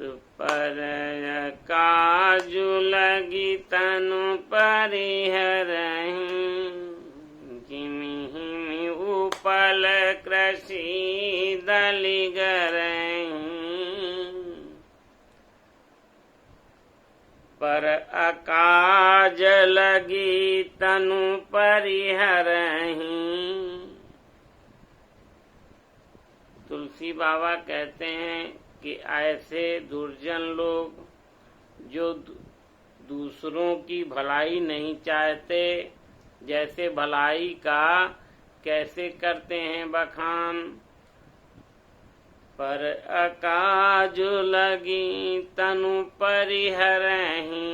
पर काजु लगी तनु परिहरहि जिमि हिमि उपल कृषि दलिगरहि पर अकाज लगी तनु परिहरहि। तुलसी बाबा कहते हैं कि ऐसे दुर्जन लोग जो दूसरों की भलाई नहीं चाहते, जैसे भलाई का कैसे करते हैं बखान। पर अकाज लगी तनु परिहरहि,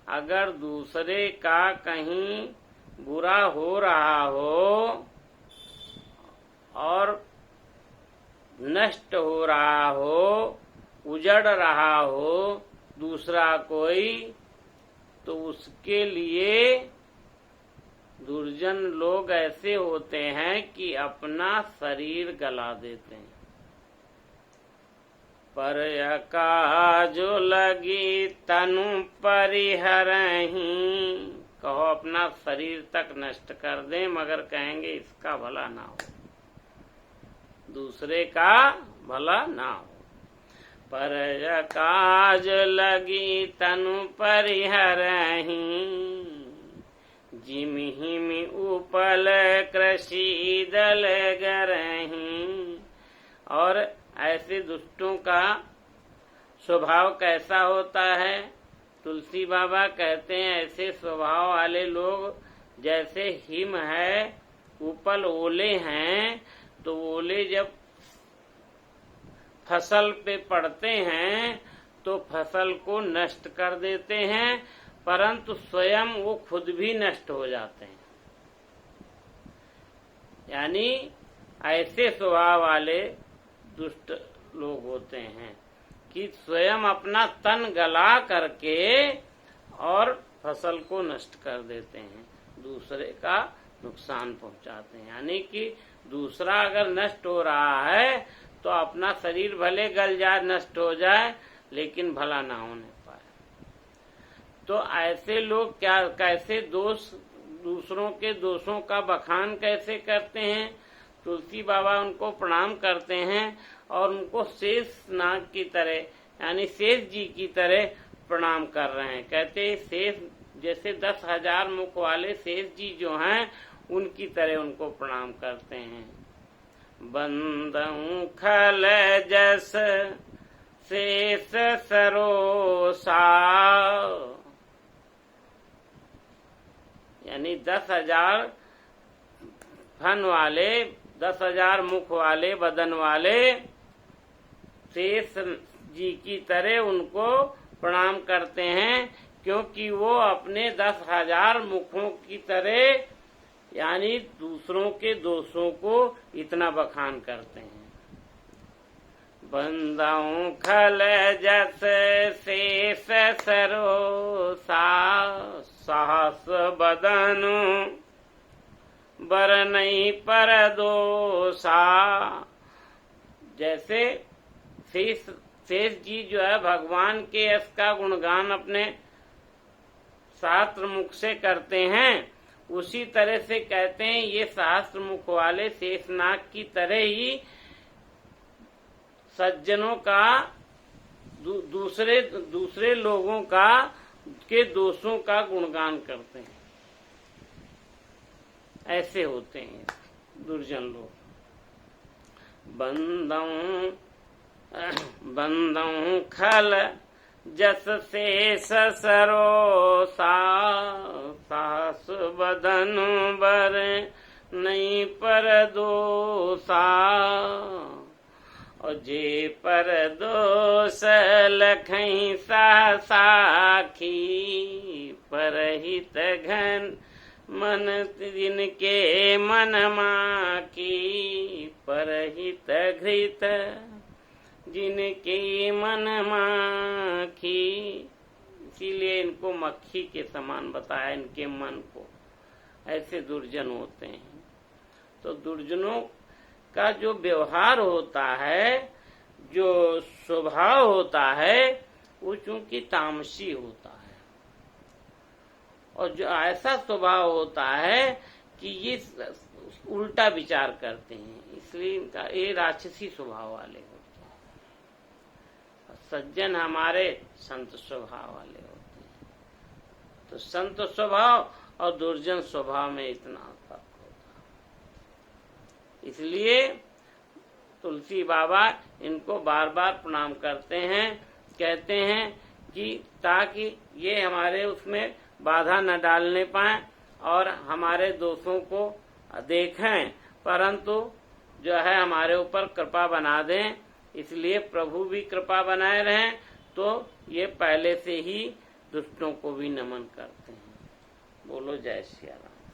अगर दूसरे का कहीं बुरा हो रहा हो और नष्ट हो रहा हो, उजड़ रहा हो दूसरा कोई, तो उसके लिए दुर्जन लोग ऐसे होते हैं कि अपना शरीर गला देते हैं। पर अकाज लगी तनु परिहरहि, कहो अपना शरीर तक नष्ट कर दें मगर कहेंगे इसका भला ना हो, दूसरे का भला ना हो। पर अकाज लगी तनु परिहरहि जिमि हिमि उपल कृषि दलिगरहि। और ऐसे दुष्टों का स्वभाव कैसा होता है? तुलसी बाबा कहते हैं ऐसे स्वभाव वाले लोग जैसे हिम है, उपल ओले हैं, तो ओले जब फसल पे पड़ते हैं तो फसल को नष्ट कर देते हैं, परंतु स्वयं वो खुद भी नष्ट हो जाते हैं। यानी ऐसे स्वभाव वाले दुष्ट लोग होते हैं कि स्वयं अपना तन गला करके और फसल को नष्ट कर देते हैं, दूसरे का नुकसान पहुंचाते हैं। यानी कि दूसरा अगर नष्ट हो रहा है तो अपना शरीर भले गल जाए, नष्ट हो जाए, लेकिन भला ना होने पाए। तो ऐसे लोग क्या कैसे दूसरों के दोषों का बखान कैसे करते हैं? तुलसी बाबा उनको प्रणाम करते हैं और उनको शेष नाग की तरह यानी शेष जी की तरह प्रणाम कर रहे हैं। कहते हैं शेष जैसे 10,000 मुख वाले शेष जी जो हैं उनकी तरह उनको प्रणाम करते हैं। बंदऊ खल जस शेष सरोसा, यानी 10,000 फन वाले, 10,000 मुख वाले, बदन वाले शेष जी की तरह उनको प्रणाम करते हैं, क्योंकि वो अपने 10,000 मुखों की तरह यानी दूसरों के दोषों को इतना बखान करते हैं। बंदाऊं खल जस शेष सरोसा, साहस बदनु बर नहीं पर दोषा। जैसे शेष जी जो है भगवान के यश का गुणगान अपने शास्त्र मुख से करते हैं, उसी तरह से कहते हैं ये शास्त्र मुख वाले शेषनाग की तरह ही सज्जनों का दूसरे लोगों का के दोषों का गुणगान करते हैं। ऐसे होते हैं दुर्जन लोग। बंदऊ खल जस शेष सरोसा, सास बदनु बर नहीं पर दोषा। और जे पर दोष लखई साखी, परहित घन मन जिनके मन माकी, परहित घृत जिनके मन माखी। इसीलिए इनको मक्खी के समान बताया इनके मन को। ऐसे दुर्जन होते हैं। तो दुर्जनों का जो व्यवहार होता है जो स्वभाव होता है वो चूंकि तामसी होता है, और जो ऐसा स्वभाव होता है कि ये उल्टा विचार करते हैं, इसलिए इनका ये राक्षसी स्वभाव वाले होते हैं। सज्जन हमारे संत स्वभाव वाले होते हैं। तो संत स्वभाव और दुर्जन स्वभाव में इतना फर्क होता है। इसलिए तुलसी बाबा इनको बार बार प्रणाम करते हैं, कहते हैं कि ताकि ये हमारे उसमें बाधा न डालने पाए और हमारे दोषों को देखें, परंतु जो है हमारे ऊपर कृपा बना दें। इसलिए प्रभु भी कृपा बनाए रहें, तो ये पहले से ही दुष्टों को भी नमन करते हैं। बोलो जय श्री राम।